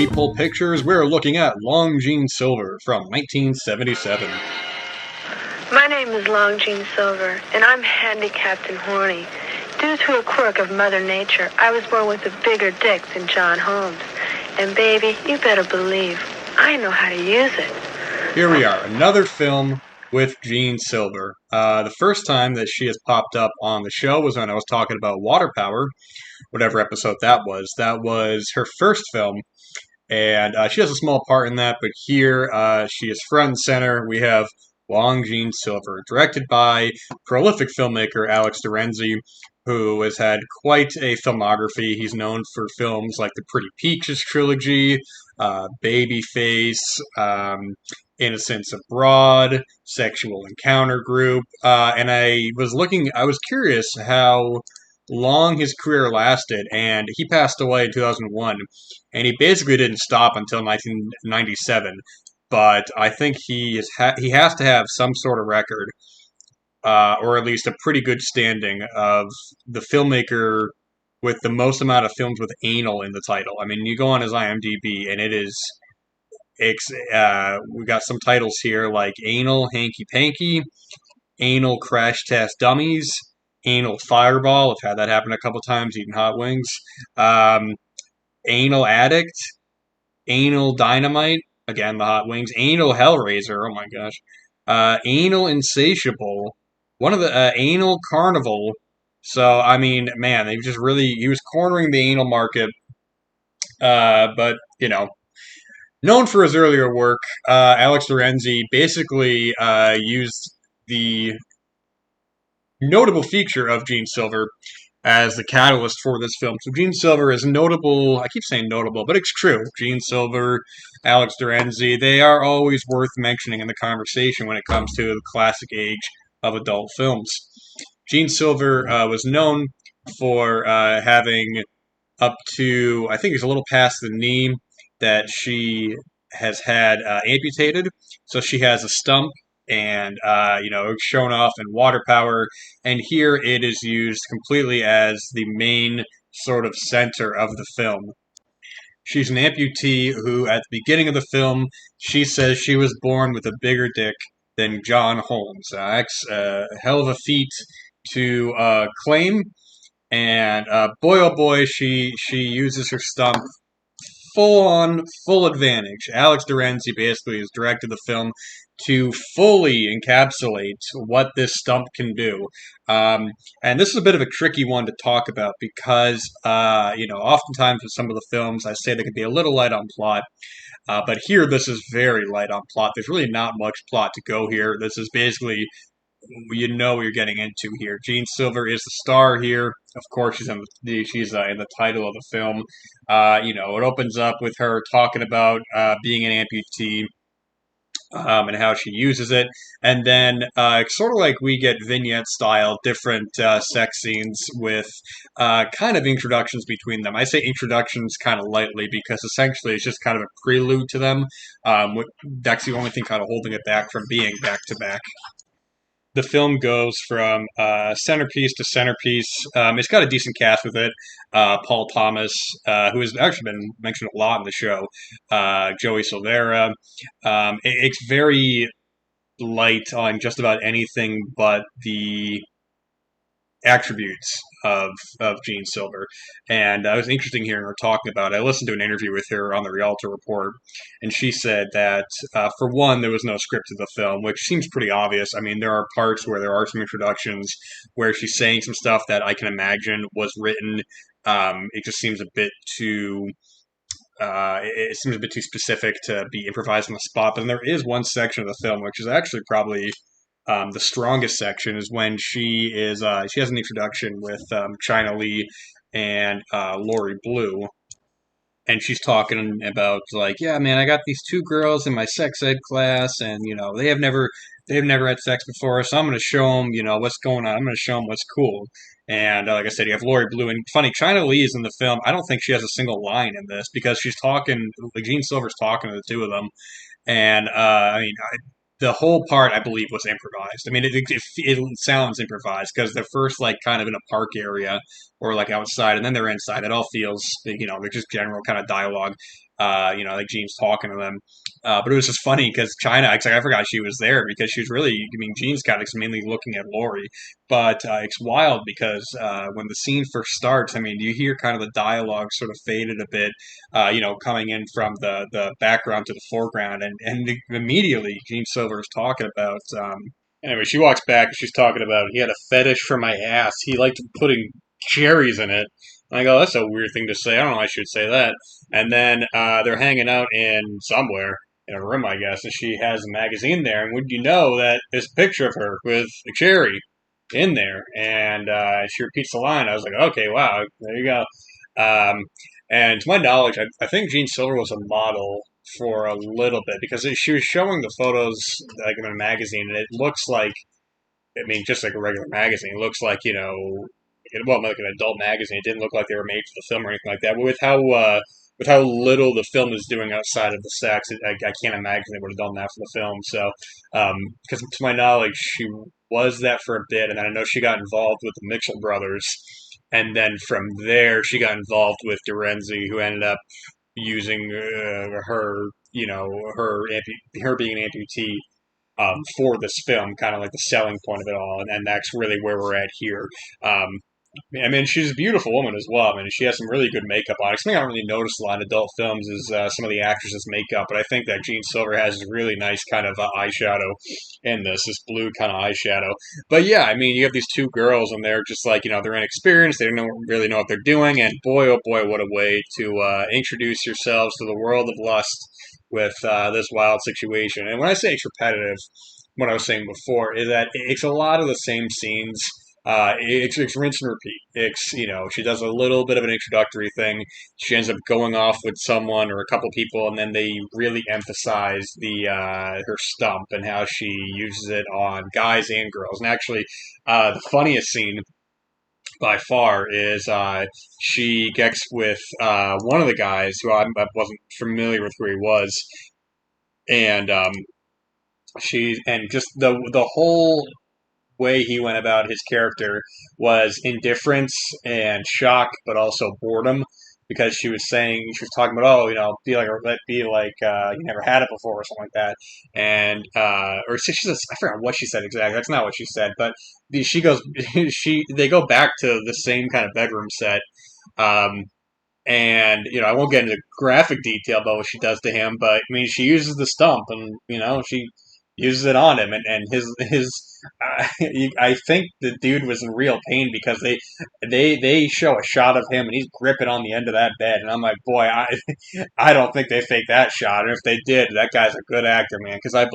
Peephole Pictures, we're looking at Long Jeanne Silver from 1977. My name is Long Jeanne Silver, and I'm handicapped and horny. Due to a quirk of Mother Nature, I was born with a bigger dick than John Holmes. And baby, you better believe, I know how to use it. Here we are, another film with Jeanne Silver. The first time that she has popped up on the show was when I was talking about Water Power, whatever episode that was. That was her first film, and she has a small part in that, but here she is front and center. We have Long Jeanne Silver, directed by prolific filmmaker Alex de Renzy, who has had quite a filmography. He's known for films like the Pretty Peaches trilogy, Babyface, Innocents Abroad, Sexual Encounter Group, and I was curious how long his career lasted, and he passed away in 2001, and he basically didn't stop until 1997. But I think he has to have some sort of record, or at least a pretty good standing of the filmmaker with the most amount of films with anal in the title. I mean, you go on his IMDb, and we got some titles here like Anal Hanky Panky, Anal Crash Test Dummies, Anal Fireball. I've had that happen a couple times eating hot wings. Anal Addict, Anal Dynamite, again the hot wings. Anal Hellraiser, oh my gosh. Anal Insatiable, one of the Anal Carnival. So I mean, man, he was cornering the anal market. But known for his earlier work, Alex de Renzy basically used the notable feature of Jeanne Silver as the catalyst for this film. So Jeanne Silver is notable. I keep saying notable, but it's true. Jeanne Silver, Alex de Renzy, they are always worth mentioning in the conversation when it comes to the classic age of adult films. Jeanne Silver was known for having up to, I think it's a little past the knee, that she has had amputated. So she has a stump, and it's shown off in Water Power, and here it is used completely as the main sort of center of the film. She's an amputee who, at the beginning of the film, she says she was born with a bigger dick than John Holmes. That's a hell of a feat to claim, and boy oh boy, she uses her stump full advantage. Alex de Renzy basically has directed the film to fully encapsulate what this stump can do. And this is a bit of a tricky one to talk about because, oftentimes with some of the films, I say they can be a little light on plot. But here, this is very light on plot. There's really not much plot to go here. This is basically, you know what you're getting into here. Jeanne Silver is the star here. Of course, she's in the title of the film. It opens up with her talking about being an amputee, and how she uses it. And then it's sort of like we get vignette-style different sex scenes with kind of introductions between them. I say introductions kind of lightly because essentially it's just kind of a prelude to them. That's the only thing kind of holding it back from being back-to-back. The film goes from centerpiece to centerpiece. It's got a decent cast with it. Paul Thomas, who has actually been mentioned a lot in the show. Joey Silvera. It's very light on just about anything but the attributes of Jeanne Silver. And it was interesting hearing her talking about it. I listened to an interview with her on the Rialto Report, and she said that, for one, there was no script to the film, which seems pretty obvious. I mean, there are parts where there are some introductions where she's saying some stuff that I can imagine was written. It just seems a bit too... it seems a bit too specific to be improvised on the spot, but then there is one section of the film which is actually probably the strongest section is when she has an introduction with China Leigh and Lori Blue, and she's talking about like, yeah, man, I got these two girls in my sex ed class, and they've never had sex before, so I'm going to show them what's going on. I'm going to show them what's cool. And like I said, you have Lori Blue, and funny, China Leigh is in the film. I don't think she has a single line in this because she's talking. Like Jeanne Silver's talking to the two of them, and the whole part, I believe, was improvised. I mean, it sounds improvised because they're first like kind of in a park area or like outside, and then they're inside. It all feels, they're just general kind of dialogue. like Jean's talking to them. But it was just funny because China, I forgot she was there because she was really, I mean, Jean's kind of mainly looking at Lori, but it's wild because when the scene first starts, I mean, you hear kind of the dialogue sort of faded a bit, coming in from the background to the foreground, and immediately Jean Silver is talking about. Anyway, she walks back and she's talking about he had a fetish for my ass. He liked putting cherries in it. And I go, that's a weird thing to say. I don't know. I should say that. And then they're hanging out in somewhere in a room, I guess, and she has a magazine there. And would you know that there's a picture of her with a cherry in there? And she repeats the line. I was like, okay, wow, there you go. Um, and to my knowledge, I think Jean Silver was a model for a little bit because she was showing the photos like in a magazine, and it looks like, I mean, just like a regular magazine. It looks like, well, like an adult magazine. It didn't look like they were made for the film or anything like that. But with how little the film is doing outside of the sex, I can't imagine they would have done that for the film. So, because to my knowledge, she was that for a bit, and then I know she got involved with the Mitchell brothers, and then from there she got involved with de Renzy, who ended up using her, her being an amputee for this film, kind of like the selling point of it all, and that's really where we're at here. Um, I mean, she's a beautiful woman as well. I mean, she has some really good makeup on. Something I don't really notice a lot in adult films is some of the actresses' makeup, but I think that Jean Silver has this really nice kind of eyeshadow in this blue kind of eyeshadow. But yeah, I mean, you have these two girls, and they're just like, they're inexperienced. They don't really know what they're doing, and boy, oh boy, what a way to introduce yourselves to the world of lust with this wild situation. And when I say it's repetitive, what I was saying before is that it's a lot of the same scenes. It's rinse and repeat. She does a little bit of an introductory thing. She ends up going off with someone or a couple people, and then they really emphasize her stump and how she uses it on guys and girls. And actually, the funniest scene by far is she gets with one of the guys who I wasn't familiar with who he was, and just the whole way he went about his character was indifference and shock, but also boredom. Because she was talking about, oh, be like, you never had it before, or something like that, and or she says, I forgot what she said exactly. That's not what she said, but she goes, they go back to the same kind of bedroom set, um, and I won't get into graphic detail about what she does to him, but I mean, she uses the stump, and she uses it on him, and his. I think the dude was in real pain because they show a shot of him and he's gripping on the end of that bed, and I'm like, boy, I don't think they faked that shot, and if they did, that guy's a good actor, man, because I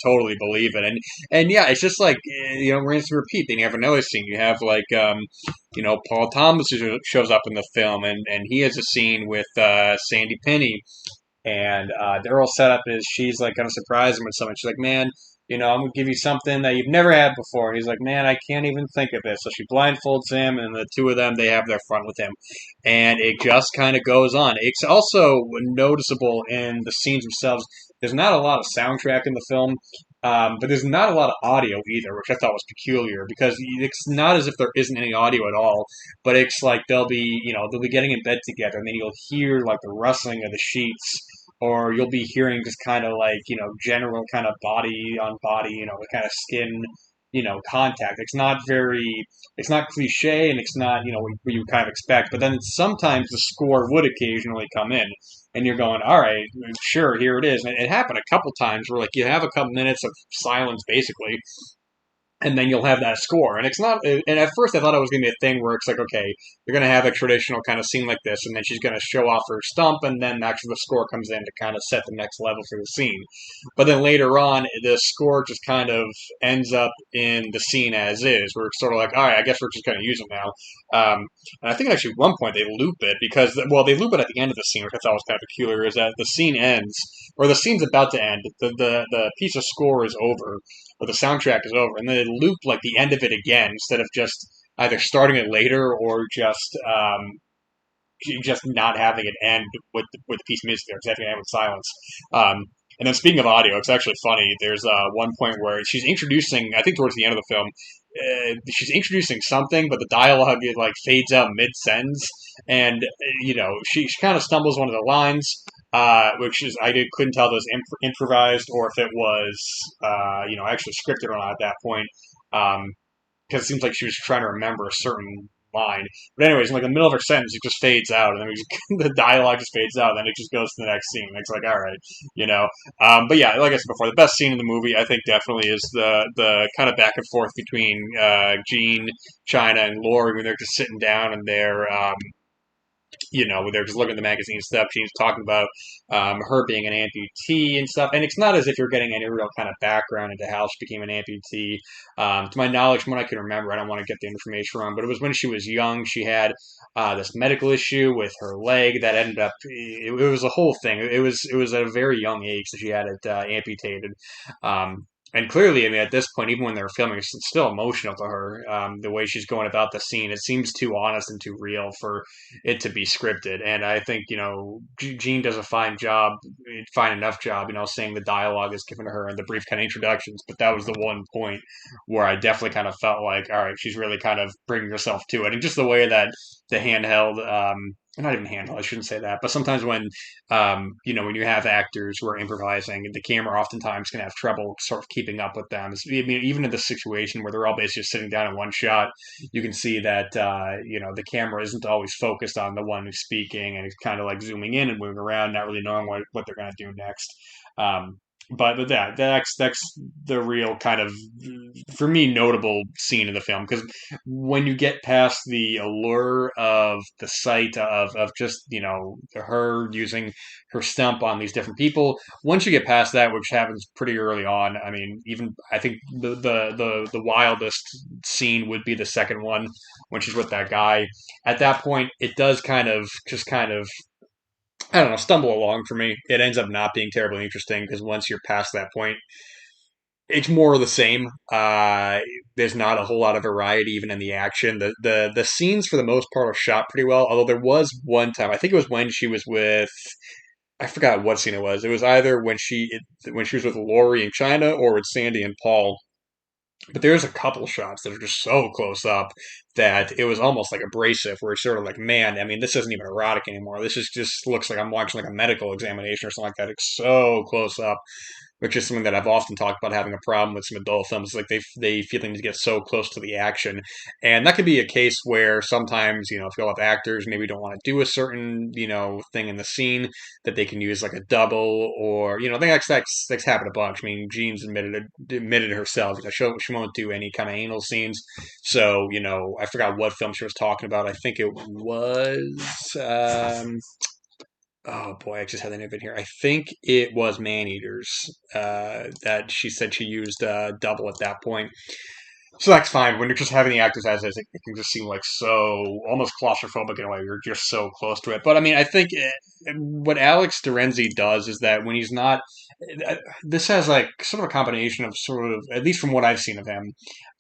totally believe it, and yeah, it's just like rinse and repeat. Then you have another scene, you have like Paul Thomas who shows up in the film, and he has a scene with Sandy Penny, and they're all set up as she's like gonna surprise him with something. She's like, man, I'm gonna give you something that you've never had before. And he's like, man, I can't even think of it. So she blindfolds him, and the two of them, they have their fun with him, and it just kind of goes on. It's also noticeable in the scenes themselves. There's not a lot of soundtrack in the film. But there's not a lot of audio either, which I thought was peculiar because it's not as if there isn't any audio at all. But it's like they'll be getting in bed together, and then you'll hear like the rustling of the sheets, or you'll be hearing just kind of like general kind of body on body, the kind of skin, contact. It's not cliche, and it's not what you kind of expect. But then sometimes the score would occasionally come in, and you're going, all right, sure, here it is. And it happened a couple times where like you have a couple minutes of silence basically, and then you'll have that score. And it's not. And at first, I thought it was going to be a thing where it's like, okay, you're going to have a traditional kind of scene like this, and then she's going to show off her stump, and then actually the score comes in to kind of set the next level for the scene. But then later on, the score just kind of ends up in the scene as is. We're sort of like, all right, I guess we're just going to use it now. And I think actually at one point they loop it because, well, they loop it at the end of the scene, which I thought was kind of peculiar. Is that the scene ends, or the scene's about to end, the piece of score is over, or the soundtrack is over, and then they loop like the end of it again instead of just either starting it later or just not having it end with the piece of music there, because having it end with silence. And then speaking of audio, it's actually funny. There's one point where she's introducing, I think towards the end of the film, she's introducing something, but the dialogue it like fades out mid sentence, and she kind of stumbles one of the lines, which is couldn't tell if it was improvised or if it was actually scripted or not at that point. Because it seems like she was trying to remember a certain line. But anyways, in like the middle of her sentence, it just fades out, and then the dialogue just fades out, and then it just goes to the next scene. It's like, all right, you know. But yeah, like I said before, the best scene in the movie, I think, definitely is the kind of back and forth between Jean, China, and Laurie when they're just sitting down and they're just looking at the magazine stuff. She's talking about her being an amputee and stuff. And it's not as if you're getting any real kind of background into how she became an amputee. To my knowledge, from what I can remember, I don't want to get the information wrong, but it was when she was young. She had this medical issue with her leg that ended up. It was a whole thing. It was at a very young age that she had it amputated. And clearly, I mean, at this point, even when they're filming, it's still emotional to her. The way she's going about the scene, it seems too honest and too real for it to be scripted. And I think, Gene does a fine enough job, saying the dialogue is given to her and the brief kind of introductions. But that was the one point where I definitely kind of felt like, all right, she's really kind of bringing herself to it. And just the way that the handheld, not even handheld, I shouldn't say that, but sometimes when you have actors who are improvising, the camera oftentimes can have trouble sort of keeping up with them. I mean, even in this situation where they're all basically just sitting down in one shot, you can see that the camera isn't always focused on the one who's speaking, and it's kind of like zooming in and moving around, not really knowing what they're going to do next. Um, but that's the real kind of, for me, notable scene in the film, because when you get past the allure of the sight of just her using her stump on these different people, once you get past that, which happens pretty early on, I mean, even I think the wildest scene would be the second one when she's with that guy. At that point, it does kind of I don't know, stumble along for me. It ends up not being terribly interesting because once you're past that point, it's more of the same. There's not a whole lot of variety even in the action. The scenes for the most part are shot pretty well. Although there was one time, I think it was when she was with, I forgot what scene it was. It was either when she was with Laurie and China or with Sandy and Paul. But there's a couple shots that are just so close up that it was almost like abrasive, where it's sort of like, man, I mean, this isn't even erotic anymore. This is just looks like I'm watching like a medical examination or something like that. It's so close up, which is something that I've often talked about having a problem with some adult films. Like they feel things get so close to the action, and that could be a case where sometimes if you have actors maybe don't want to do a certain thing in the scene, that they can use like a double, or I think that's happened a bunch. I mean, Jean's admitted herself she won't do any kind of anal scenes. So I forgot what film she was talking about. I think it was. Oh boy, I just had the name of it here. I think it was Maneaters that she said she used double at that point. So that's fine. When you're just having the actors as is, it can just seem like so almost claustrophobic in a way. You're just so close to it. But I mean, I think what Alex de Renzy does is that when he's not, this has like sort of a combination of sort of, at least from what I've seen of him,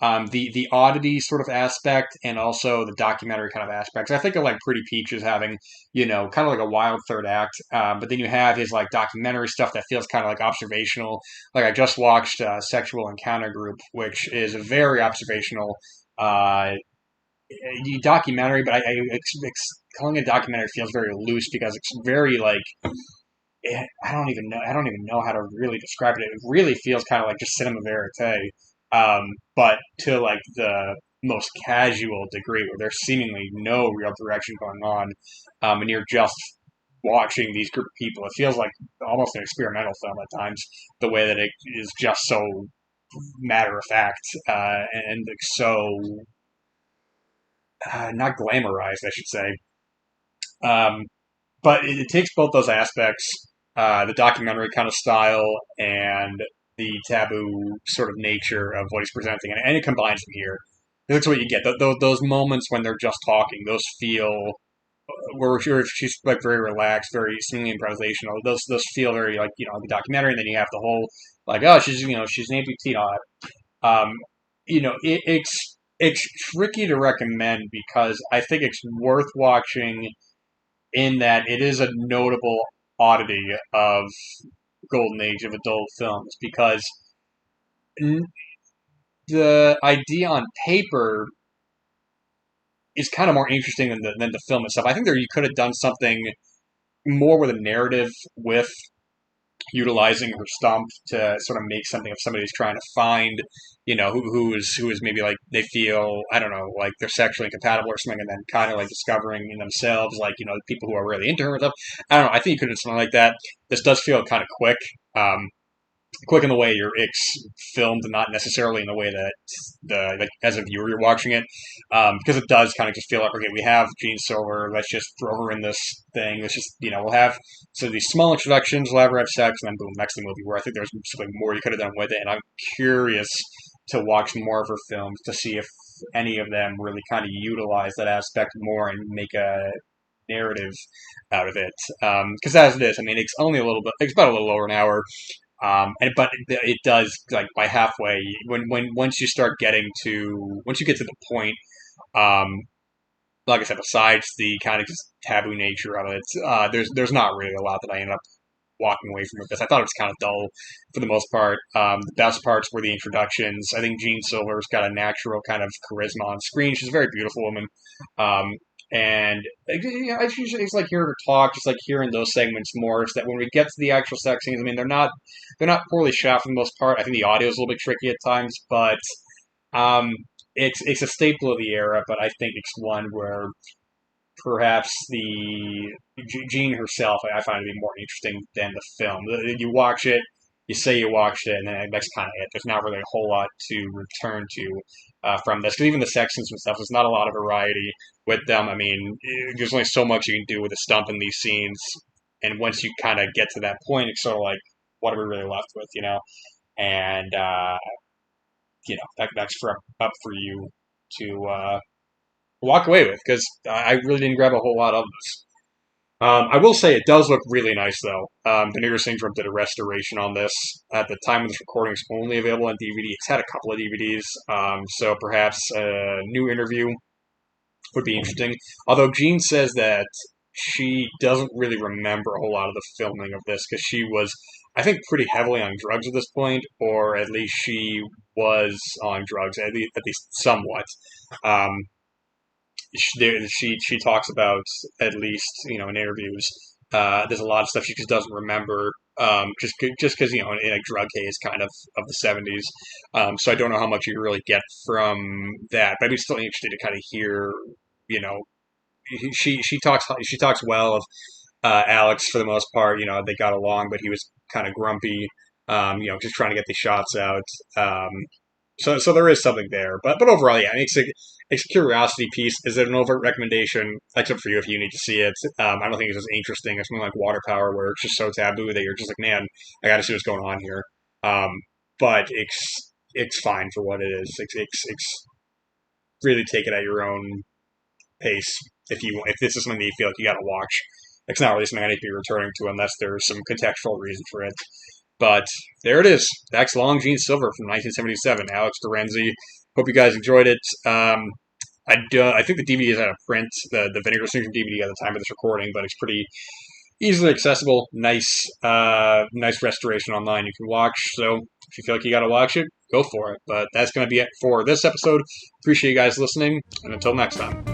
the oddity sort of aspect and also the documentary kind of aspects. I think of like Pretty Peaches having kind of like a wild third act, but then you have his like documentary stuff that feels kind of like observational. Like I just watched Sexual Encounter Group, which is a very observational uh, documentary, but calling it a documentary feels very loose because it's very like I don't even know. I don't even know how to really describe it. It really feels kind of like just cinema verite, but to like the most casual degree, where there's seemingly no real direction going on, and you're just watching these group of people. It feels like almost an experimental film at times. The way that it is just so matter of fact and so not glamorized, I should say. Um, but it takes both those aspects, the documentary kind of style and the taboo sort of nature of what he's presenting, and it combines them here. That's what you get. Those moments when they're just talking, those feel where she's like very relaxed, very seemingly improvisational. Those feel very like the documentary, and then you have the whole like she's an amputee and all that. It's tricky to recommend because I think it's worth watching in that it is a notable oddity of golden age of adult films because the idea on paper is kind of more interesting than the film itself. I think there you could have done something more with a narrative with utilizing her stump to sort of make something of somebody who's trying to find, who is maybe like they feel, I don't know, like they're sexually incompatible or something, and then kind of like discovering in themselves, like, people who are really into her and stuff. I don't know. I think you could have done something like that. This does feel kind of quick. Quick in the way it's filmed, not necessarily in the way that as a viewer you're watching it, because it does kind of just feel like, okay, we have Jeanne Silver, let's just throw her in this thing. Let's just we'll have so these small introductions, we'll have her have sex, and then boom, next the movie. Where I think there's something more you could have done with it, and I'm curious to watch more of her films to see if any of them really kind of utilize that aspect more and make a narrative out of it. Because as it is, I mean, it's only a little bit, it's about a little over an hour. But it does, like, by halfway, when once you start getting to once you get to the point, um, like I said, besides the kind of just taboo nature of it, there's not really a lot that I end up walking away from it, because I thought it was kind of dull for the most part. The best parts were the introductions. I think Jeanne Silver's got a natural kind of charisma on screen. She's a very beautiful woman. Um, and it's like hearing her talk, just like hearing those segments more. So that when we get to the actual sex scenes, I mean, they're not poorly shot for the most part. I think the audio is a little bit tricky at times, but um, it's a staple of the era. But I think it's one where perhaps the Jean herself, I find to be more interesting than the film. You watch it, you say you watched it, and then that's kind of it. There's not really a whole lot to return to from this. Because even the sex scenes and stuff, there's not a lot of variety with them. I mean, there's only so much you can do with a stump in these scenes, and once you kind of get to that point, it's sort of like, what are we really left with, And that's up for you to walk away with, because I really didn't grab a whole lot of this. I will say it does look really nice, though. Vinegar Syndrome did a restoration on this. At the time of this recording, it's only available on DVD. It's had a couple of DVDs, so perhaps a new interview would be interesting. Although Jean says that she doesn't really remember a whole lot of the filming of this, because she was, I think, pretty heavily on drugs at this point, or at least she was on drugs, at least somewhat. Um, she talks about, at least in interviews, there's a lot of stuff she just doesn't remember, just because in a drug case kind of the 70s. So I don't know how much you really get from that, but I'd be still interested to kind of hear. You know, she talks well of Alex for the most part. They got along, but he was kind of grumpy. Just trying to get the shots out. So there is something there, but overall, yeah, it's a curiosity piece. Is it an overt recommendation? Except for you, if you need to see it. I don't think it's as interesting as something like Water Power, where it's just so taboo that you're just like, man, I got to see what's going on here. Um, but it's fine for what it is. It's really take it at your own pace. If this is something that you feel like you got to watch, it's not really something I need to be returning to unless there's some contextual reason for it. But there it is. That's Long Jeanne Silver from 1977. Alex de Renzy. Hope you guys enjoyed it. I think the DVD is out of print, the Vinegar Syndrome DVD at the time of this recording, but it's pretty easily accessible. Nice restoration online you can watch. So if you feel like you got to watch it, go for it. But that's going to be it for this episode. Appreciate you guys listening, and until next time.